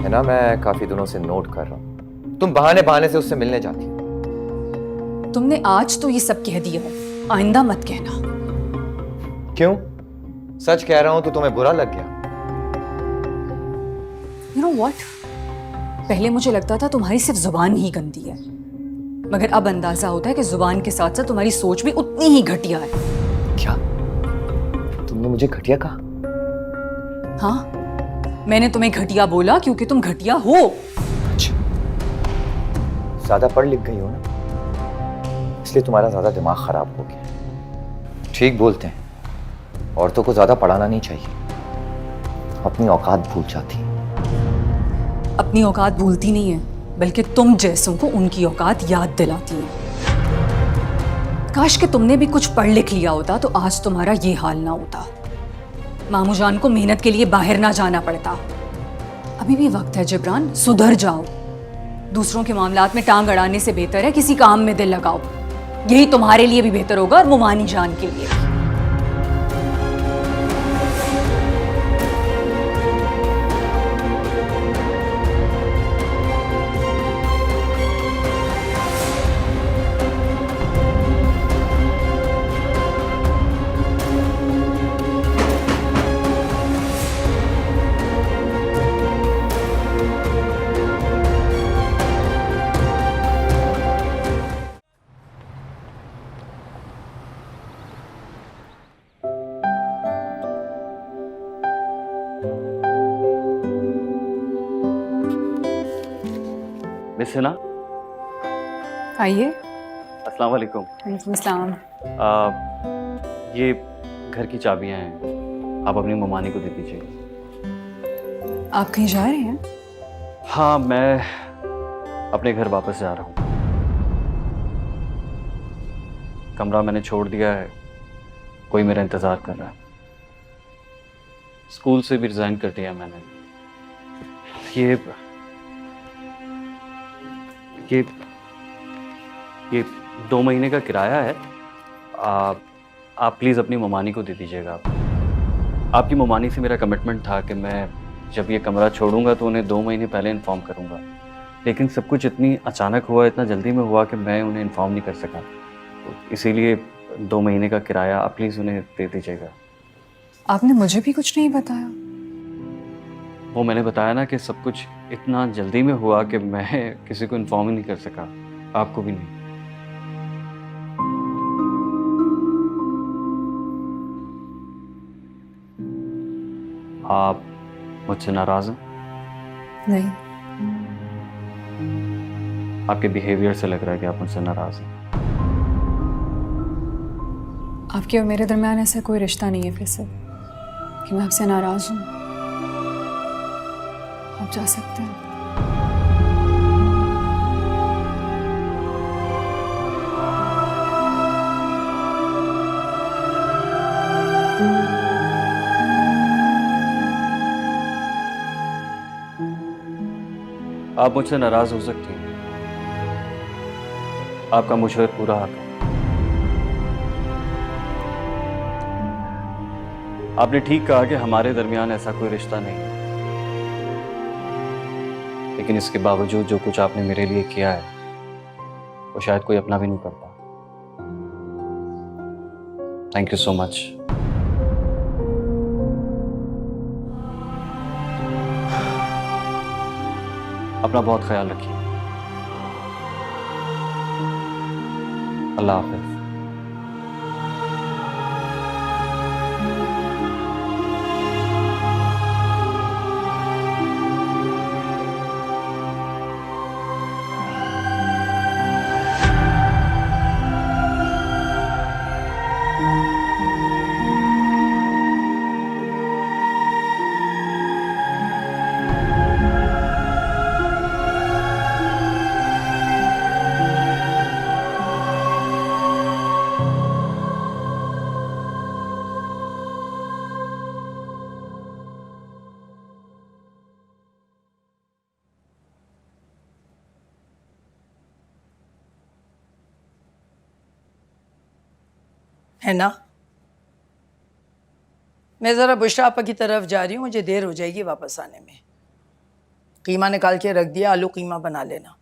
Speaker 4: है ना? मैं काफी दिनों से नोट कर रहा हूँ, तुम बहाने बहाने से उससे मिलने जाती हो।
Speaker 2: तुमने आज तो ये सब कह दिया, आइंदा मत कहना।
Speaker 4: क्यों? सच कह रहा हूं तो तुम्हें बुरा लग गया?
Speaker 2: You know what? पहले मुझे लगता था तुम्हारी सिर्फ जुबान ही गंदी है, मगर अब अंदाजा होता है कि जुबान के साथ साथ तुम्हारी सोच भी उतनी ही घटिया है।
Speaker 4: क्या तुमने मुझे घटिया कहा?
Speaker 2: हाँ, मैंने तुम्हें घटिया बोला क्योंकि तुम घटिया हो।
Speaker 4: अच्छा, ज्यादा पढ़ लिख गई हो ना, इसलिए तुम्हारा ज्यादा दिमाग खराब हो गया। ठीक बोलते हैं, औरतों को ज्यादा पढ़ाना नहीं चाहिए, अपनी औकात भूल जाती है।
Speaker 2: अपनी औकात भूलती नहीं है, बल्कि तुम जैसों को उनकी औकात याद दिलाती है। काश कि तुमने भी कुछ पढ़ लिख लिया होता तो आज तुम्हारा ये हाल ना होता, मामू जान को मेहनत के लिए बाहर ना जाना पड़ता। अभी भी वक्त है जिब्रान, सुधर जाओ। दूसरों के मामलात में टांग अड़ाने से बेहतर है किसी काम में दिल लगाओ। यही तुम्हारे लिए भी बेहतर होगा और मुमानी जान के लिए भी।
Speaker 7: मिस हिना,
Speaker 2: आइए।
Speaker 7: अस्सलाम वालेकुम।
Speaker 2: वालेकुम अस्सलाम।
Speaker 7: ये घर की चाबियां हैं, आप अपनी ममानी को दे दीजिए।
Speaker 2: आप कहीं जा रहे हैं?
Speaker 7: हाँ, मैं अपने घर वापस जा रहा हूँ। कमरा मैंने छोड़ दिया है, कोई मेरा इंतज़ार कर रहा है। स्कूल से भी रिज़ाइन कर दिया मैंने। ये 2 महीने का किराया है। आप प्लीज़ अपनी ममानी को दे दीजिएगा। आपकी ममानी से मेरा कमिटमेंट था कि मैं जब ये कमरा छोड़ूंगा तो उन्हें 2 महीने पहले इन्फॉर्म करूंगा, लेकिन सब कुछ इतनी अचानक हुआ, इतना जल्दी में हुआ कि मैं उन्हें इन्फॉर्म नहीं कर सका। तो इसीलिए 2 महीने का किराया आप प्लीज़ उन्हें दे दीजिएगा।
Speaker 2: आपने मुझे भी कुछ नहीं बताया।
Speaker 7: वो मैंने बताया ना कि सब कुछ इतना जल्दी में हुआ कि मैं किसी को इन्फॉर्म ही नहीं कर सका, आपको भी नहीं। आप मुझसे नाराज हैं?
Speaker 2: नहीं।
Speaker 7: आपके बिहेवियर से लग रहा है कि आप मुझसे नाराज हैं।
Speaker 2: आपके और मेरे दरमियान ऐसा कोई रिश्ता नहीं है फैसल कि मैं आपसे नाराज हूँ। आप जा सकते हैं।
Speaker 7: आप मुझसे नाराज हो सकती हैं, आपका मुझ पर पूरा हक है। आपने ठीक कहा कि हमारे दरमियान ऐसा कोई रिश्ता नहीं है, लेकिन इसके बावजूद जो कुछ आपने मेरे लिए किया है वो शायद कोई अपना भी नहीं करता। Thank you so much. अपना बहुत ख्याल रखिए। अल्लाह हाफिज।
Speaker 3: है ना? मैं ज़रा बुशरा आपा की तरफ जा रही हूँ, मुझे देर हो जाएगी वापस आने में। कीमा निकाल के रख दिया, आलू कीमा बना लेना।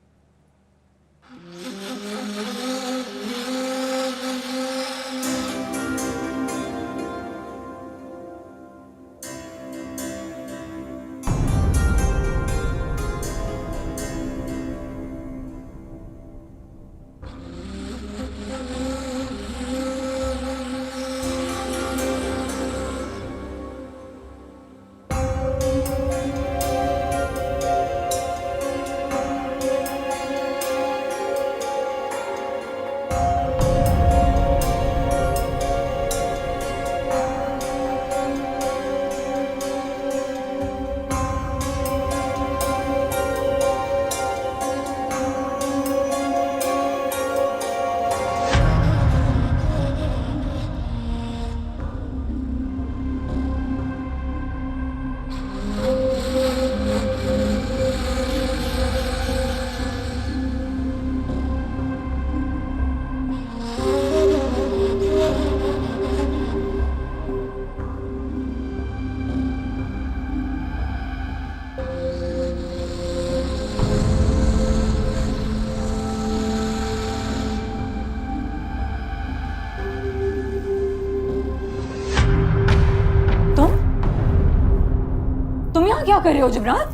Speaker 2: तुम यहाँ क्या कर रहे हो जिब्रान?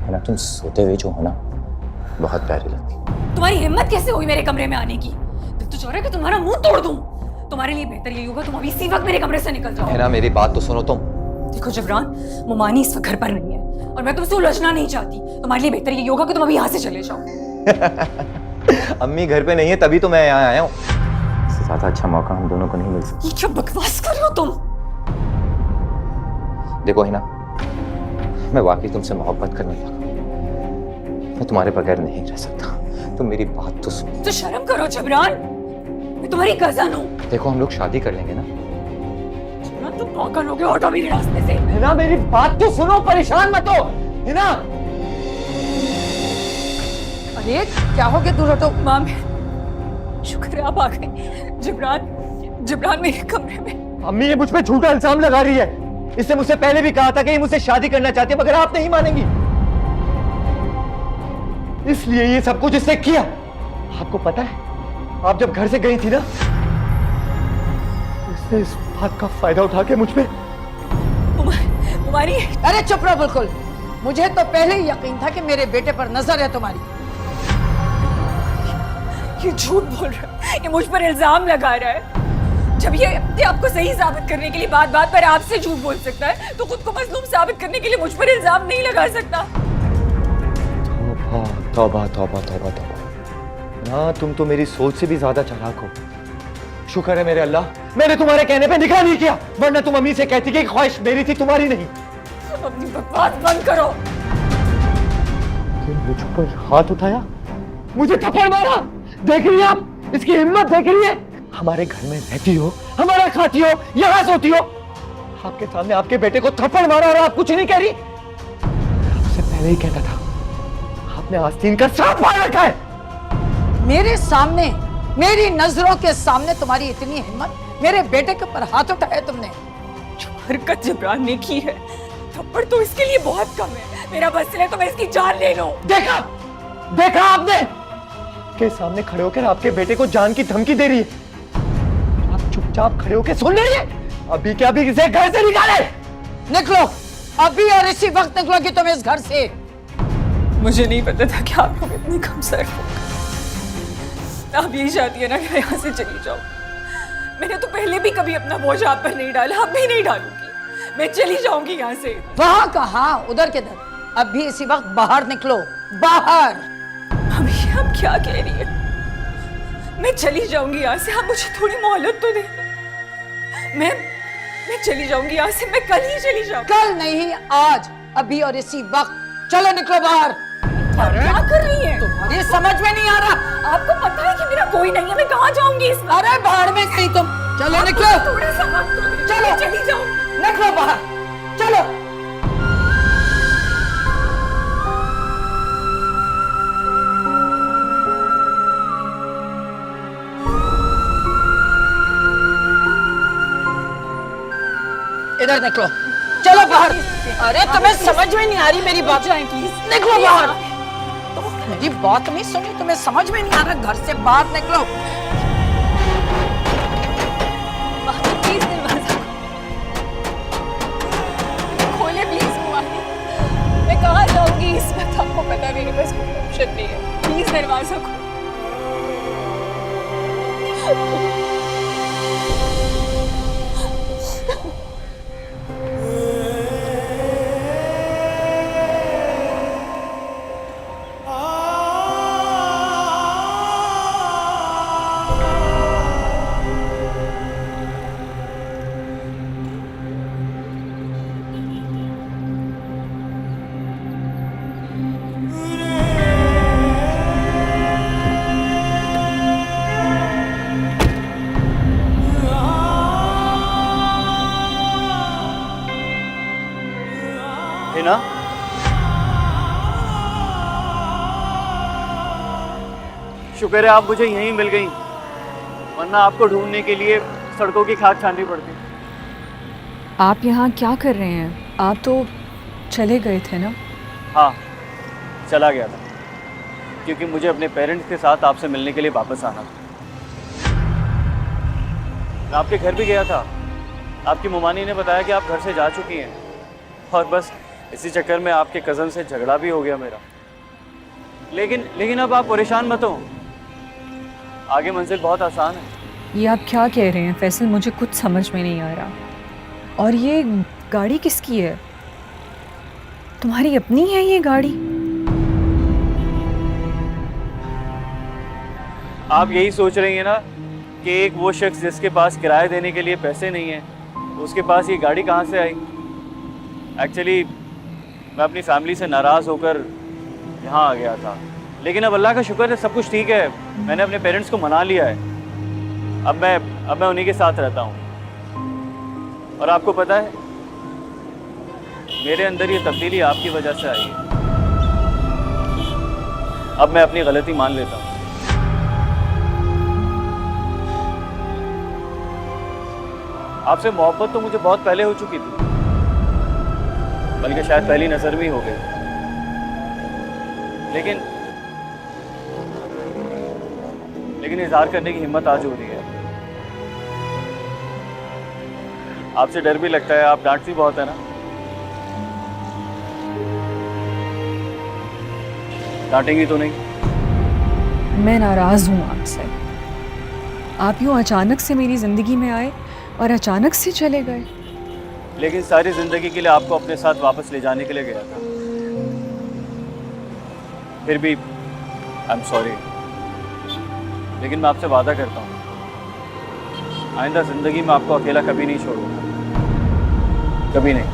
Speaker 4: है ना, तुम सोते हुए जो हो ना बहुत प्यारी लगती।
Speaker 2: तुम्हारी हिम्मत कैसे हुई मेरे कमरे में आने की? दिल तो चाह रहा है कि तुम्हारा मुंह तोड़ दूं। तुम्हारे लिए बेहतर यही होगा तुम अभी इसी वक्त मेरे कमरे से निकल जाओ।
Speaker 4: है ना, मेरी बात तो सुनो तुम।
Speaker 2: देखो जिब्रान, मुमानी इस वक्त घर पर नहीं है और मैं तुमसे उलझना नहीं चाहती। तुम्हारे लिए बेहतर यही होगा कि तुम अभी यहाँ से चले जाओ।
Speaker 4: अम्मी घर पे नहीं है तभी तो मैं यहाँ आया हूँ। इससे ज्यादा अच्छा मौका हम दोनों को नहीं मिल सकता।
Speaker 2: ये क्या बकवास कर रहे हो तुम?
Speaker 4: देखो है ना, मैं वाकई तुमसे मोहब्बत करने लगा। मैं तुम्हारे बगैर नहीं रह सकता। तुम मेरी बात तो सुनो।
Speaker 2: तो शर्म करो जिब्रान। मैं तुम्हारी कजन हूँ।
Speaker 4: देखो हम लोग शादी कर लेंगे ना।
Speaker 2: तुम पागल हो गए, हटो मेरे रास्ते से।
Speaker 4: हिना मेरी बात तो सुनो, परेशान मत हो। हिना
Speaker 3: अरे क्या हो गया, दूर हटो।
Speaker 2: माम, शुक्र है आप आ गए। जिब्रान मेरे कमरे में।
Speaker 10: अम्मी ये मुझ पे झूठा इल्जाम लगा रही है। इसने मुझसे पहले भी कहा था कि ये मुझसे शादी करना चाहती है, मगर आप नहीं मानेंगी, इसलिए ये सब कुछ इसने किया। आपको पता है, आप जब घर से गई थी ना, इसने इस बात का फायदा उठा के मुझ पे
Speaker 2: तुम्हारी।
Speaker 3: अरे चुप रहो बिल्कुल। मुझे तो पहले ही यकीन था कि मेरे बेटे पर नजर है तुम्हारी।
Speaker 2: ये झूठ बोल रहा है, ये मुझ पर इल्जाम लगा रहा है। जब ये अपने आप को सही साबित करने के लिए बात बात पर आपसे झूठ बोल सकता है, तो खुद को मजलूम साबित करने के लिए मुझ पर इल्जाम नहीं लगा सकता।
Speaker 10: तौबा तौबा तौबा तौबा। ना तुम तो मेरी सोच से भी ज्यादा चालाक हो। शुक्र है मेरे अल्लाह, मैंने तुम्हारे कहने पे निकाह नहीं किया, वरना तुम अम्मी से कहती कि ख्वाहिश मेरी थी, तुम्हारी नहीं।
Speaker 2: अपनी बकवास बंद करो।
Speaker 10: मुझ पर हाथ उठाया, मुझे थप्पड़ मारा। देख रही है आप, इसकी हिम्मत देख रही है। हमारे घर में रहती हो, हमारा खाती हो, यहाँ सोती हो, आपके सामने आपके बेटे को थप्पड़ मारा और आप कुछ नहीं कह रही। आपसे पहले ही कहता था, आपने आस्तीन का सांप मार रखा है।
Speaker 3: मेरे सामने, मेरी नजरों के सामने तुम्हारी इतनी हिम्मत, मेरे बेटे के ऊपर हाथ उठाया तुमने।
Speaker 2: जो हरकत जिब्रान ने की है, थप्पड़ तो इसके लिए बहुत कम है। मेरा बस चले तो मैं इसकी जान ले लूं।
Speaker 10: देखा देखा आपने, के सामने खड़े होकर आपके बेटे को जान की धमकी दे रही है। आप चुपचाप खड़े होकर सुन रही है। अभी क्या अभी इसे घर से निकाले।
Speaker 3: निकलो अभी, और इसी वक्त निकलोगी तुम इस घर से।
Speaker 2: मुझे नहीं पता था कि आप लोग इतने कम सर हो। आप यही चाहती है ना कि मैं यहाँ से चली जाऊँ। मैंने तो पहले भी कभी अपना बोझ आप पर नहीं डाला, अब भी नहीं डालूंगी। मैं चली जाऊंगी यहाँ से।
Speaker 3: वहां कहा, उधर किधर। अभी इसी वक्त बाहर निकलो, बाहर।
Speaker 2: अभी आप क्या कह रही है? मैं चली जाऊंगी यहाँ से, आप मुझे थोड़ी मोहलत तो दे। मैं चली जाऊंगी यहाँ से, मैं कल ही चली जाऊंगी।
Speaker 3: कल नहीं, आज, अभी और इसी वक्त। चलो निकलो बाहर।
Speaker 2: क्या कर रही है?
Speaker 3: तुम्हारी समझ में नहीं आ रहा।
Speaker 2: आपको पता है कि मेरा कोई नहीं है, मैं कहाँ जाऊंगी इस बार?
Speaker 3: अरे बाहर में गई तुम। चलो निकलो।
Speaker 2: थोड़ा सा वक्त दो मुझे,
Speaker 3: चलो।
Speaker 2: मैं चली जाऊंगी।
Speaker 3: निकलो बाहर, चलो। इधर निकलो, चलो बाहर। अरे तुम्हें समझ में नहीं आ रही मेरी बात? निकलो बाहर। मेरी बात नहीं सुनी, तुम्हें समझ में नहीं आ रहा? घर से बाहर निकलो।
Speaker 2: प्लीज दरवाजा खोले, प्लीज। मैं कहाँ जाऊंगी इस वक्त? आपको पता है मेरे पास कोई ऑप्शन नहीं है। प्लीज दरवाजा खोलो।
Speaker 7: हिना, शुक्र है आप मुझे यहीं मिल गई, वरना आपको ढूंढने के लिए सड़कों की खाक छाननी पड़ती।
Speaker 2: आप यहाँ क्या कर रहे हैं? आप तो चले गए थे ना?
Speaker 7: हाँ, चला गया था क्योंकि मुझे अपने पेरेंट्स के साथ आपसे मिलने के लिए वापस आना था। मैं आपके घर भी गया था, आपकी मुमानी ने बताया कि आप घर से जा चुकी हैं, और बस इसी चक्कर में आपके कज़न से झगड़ा भी हो गया मेरा। लेकिन अब आप परेशान मत हो, आगे मंजिल बहुत आसान है।
Speaker 2: ये आप क्या कह रहे हैं फैसल? मुझे कुछ समझ में नहीं आ रहा। और ये गाड़ी किसकी है? तुम्हारी अपनी है ये गाड़ी?
Speaker 7: आप यही सोच रही हैं ना कि एक वो शख्स जिसके पास किराया देने के लिए पैसे नहीं है, उसके पास ये गाड़ी कहाँ से आई? एक्चुअली मैं अपनी फैमिली से नाराज़ होकर यहाँ आ गया था, लेकिन अब अल्लाह का शुक्र है सब कुछ ठीक है। मैंने अपने पेरेंट्स को मना लिया है। अब मैं उन्हीं के साथ रहता हूँ। और आपको पता है, मेरे अंदर ये तब्दीली आपकी वजह से आई है। अब मैं अपनी गलती मान लेता हूँ। आपसे मोहब्बत तो मुझे बहुत पहले हो चुकी थी, बल्कि शायद पहली नजर में ही हो गई। लेकिन इजहार करने की हिम्मत आज हो रही है। आपसे डर भी लगता है, आप डांटती बहुत है ना। डांटेंगी तो नहीं?
Speaker 2: मैं नाराज़ हूँ आपसे। आप यूँ अचानक से मेरी ज़िंदगी में आए और अचानक से चले गए।
Speaker 7: लेकिन सारी जिंदगी के लिए आपको अपने साथ वापस ले जाने के लिए गया था। फिर भी आई एम सॉरी, लेकिन मैं आपसे वादा करता हूँ, आइंदा जिंदगी में आपको अकेला कभी नहीं छोड़ूंगा, कभी नहीं।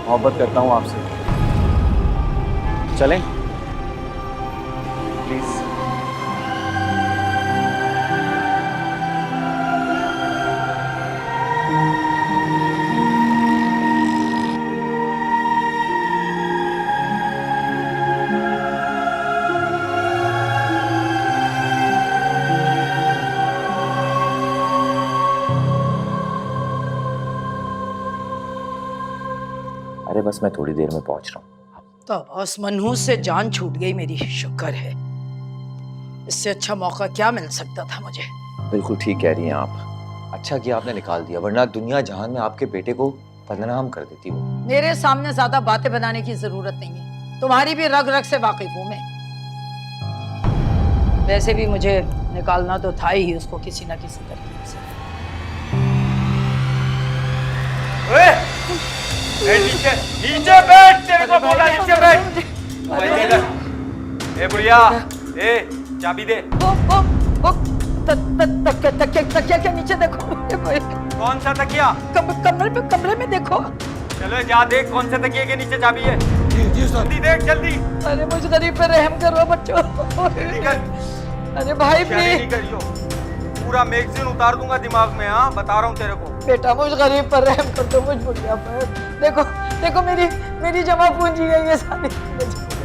Speaker 7: मोहब्बत करता हूँ आपसे। चलें प्लीज।
Speaker 4: अरे बस मैं थोड़ी देर में पहुंच रहा हूँ।
Speaker 3: तो बस मनहूस से जान छूट गई मेरी, शुक्र है। इससे अच्छा मौका क्या मिल सकता था मुझे।
Speaker 4: बिल्कुल ठीक कह रही हैं आप। अच्छा किया आपने निकाल दिया, वरना दुनिया जहान में आपके बेटे को बदनाम कर देती वो।
Speaker 3: मेरे सामने ज्यादा बातें बनाने की जरूरत नहीं है, तुम्हारी भी रग रग से वाकिफ हूं मैं। वैसे भी मुझे निकालना तो था ही उसको किसी ना किसी तरीके से।
Speaker 10: नीचे नीचे बैठ, तेरे को बोला नीचे बैठ। ए बुढ़िया, ए चाबी दे।
Speaker 3: तकिया के नीचे देखो।
Speaker 10: कौन सा तकिया?
Speaker 3: कमरे में देखो।
Speaker 10: चलो जा देख कौन से तकिए के नीचे चाबी है। जल्दी देख जल्दी।
Speaker 3: अरे मुझ गरीब पे रहम करो बच्चों। अरे भाई प्लीज।
Speaker 10: पूरा मैगजीन उतार दूंगा दिमाग में। हाँ बता रहा हूँ तेरे को।
Speaker 3: बेटा मुझ गरीब पर रहम कर दो, मुझ बुढ़िया पर। देखो देखो मेरी जमा पूंजी है ये सारी,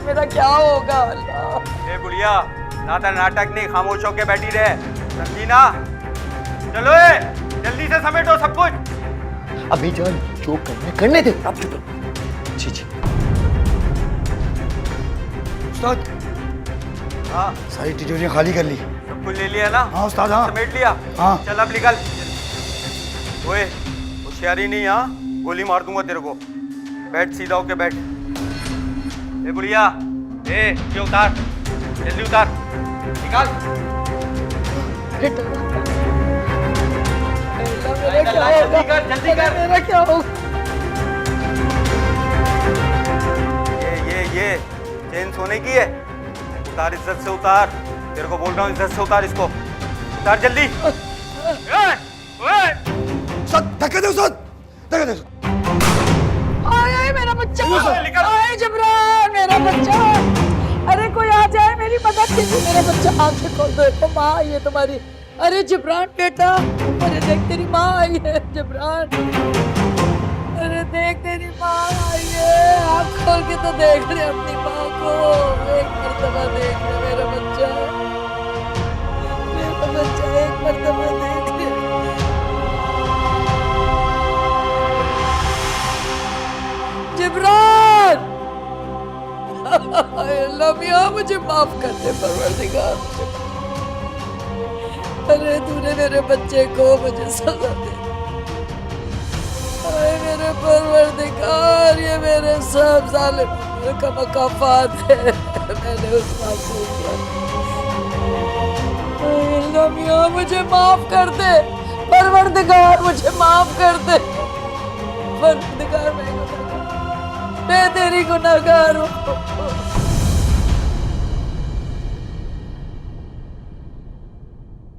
Speaker 3: मेरा क्या होगा अल्लाह।
Speaker 10: ए बुढ़िया, नाता नाटक नहीं, खामोश होके बैठी रहे, समझी ना। चलो ए जल्दी से समेटो सब कुछ।
Speaker 4: अभी जान जो करने दे। आप चुप। जी जी
Speaker 10: उस्ताद। हाँ
Speaker 11: सारी तिजोरियां खाली कर ली।
Speaker 10: सब कुछ ले लिया ना?
Speaker 11: हाँ उस्ताद। हाँ
Speaker 10: समेट लिया।
Speaker 11: हाँ
Speaker 10: चल अब निकल। ओए होशियारी नहीं, हाँ गोली मार दूंगा तेरे को। बैठ सीधा होके बैठ। ए बुढ़िया, ए ये उतार, जल्दी उतार, निकाल। जल्दी कर।
Speaker 3: मेरा क्या होगा?
Speaker 10: ये चेन सोने की है। उतार, इज्जत से उतार। तेरे को बोल रहा हूँ इज्जत से उतार इसको। उतार जल्दी।
Speaker 11: धक्के दे उस्ताद, धक्के दे।
Speaker 3: आए मेरा बच्चा, आए जबरान मेरा बच्चा। अरे कोई आ जाए मेरी मदद कीजिए, मेरा बच्चा। आंखें खोल दो, माँ आई है तुम्हारी। अरे जबरान बेटा, अरे देख तेरी माँ आई है जबरान। अरे देख तेरी माँ आई है, आँख खोल के तो देख रहे अपनी माँ को। एक मर्तबा देख ले मेरा बच्चा, मेरा बच्चा एक मर्तबा देख ले। जिब्रान, अल्लाह मियां मुझे माफ कर दे परवरदिगार। अरे तूने मेरे बच्चे को मुझे सजा दे। अरे मेरे परवरदिगार, ये मेरे सब जालिम का मकाफात है। मैंने उस मासूम को। अल्लाह मियां मुझे माफ कर दे परवरदिगार, मुझे माफ कर दे परवरदिगार। मैं तेरी गुनाहगार हूँ।